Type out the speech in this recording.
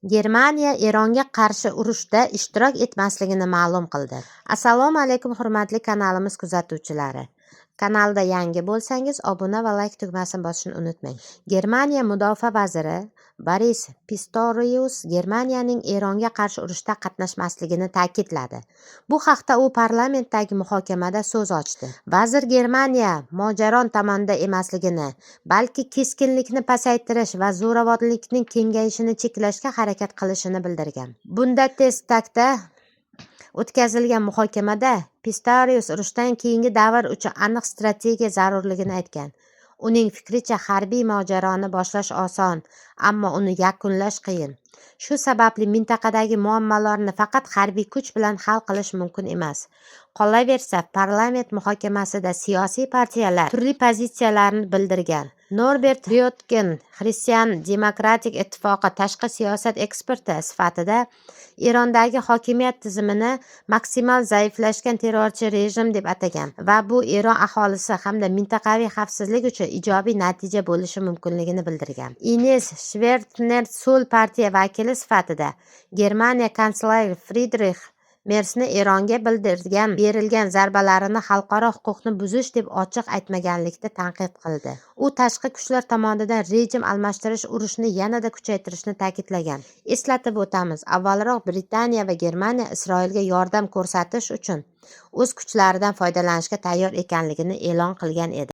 Germaniya Eronga qarshi urushda ishtirok etmasligini ma'lum qildi. Assalomu alaykum hurmatli kanalimiz kuzatuvchilari. Kanalda yangi bo'lsangiz obuna va like tugmasini bosishni unutmang. Germaniya mudofaa vaziri Boris Pistorius Germaniyaning Eronga qarshi urushda qatnashmasligini ta'kidladi. Bu haqda u parlamentdagi muhokamada so'z ochdi. Vazir Germaniya mojaron tomonda emasligini, balki keskinlikni pasaytirish va zo'ravonlikning kengayishini cheklashga harakat qilishini bildirgan. Bundestagda o'tkazilgan muhokamada Pistorius urushdan keyingi davr uchun aniq strategiya zarurligini aytgan. Uning fikricha, harbiy mojaroni boshlash oson, ammo uni yakunlash qiyin. Shu sababli mintaqadagi muammolarni faqat harbiy kuch bilan hal qilish mumkin emas. Qolaversa, parlament muhokamasida siyosiy partiyalar turli pozitsiyalarni bildirgan. Norbert Röttgen Xristian demokratik ittifoqi tashqi siyosat eksperti sifatida Erondagi hokimiyat tizimini maksimal zaiflashgan terrorchi rejim deb atagan va bu Eron aholisi hamda mintaqaviy xavfsizlik uchun ijobiy natija bo'lishi mumkinligini bildirgan. Ines Schwertner So'l partiya vakili sifatida Germaniya kansleri Friedrich Mersni Eronga berilgan zarbalarini xalqaro huquqni buzish deb ochiq aytmaganlikda tanqid qildi. U tashqi kuchlar tomonidan rejim almashtirish urushni yanada kuchaytirishni ta'kidlagan. Eslatib o'tamiz, avvalroq Britaniya va Germaniya Isroilga yordam ko'rsatish uchun o'z kuchlaridan foydalanishga tayyor ekanligini e'lon qilgan edi.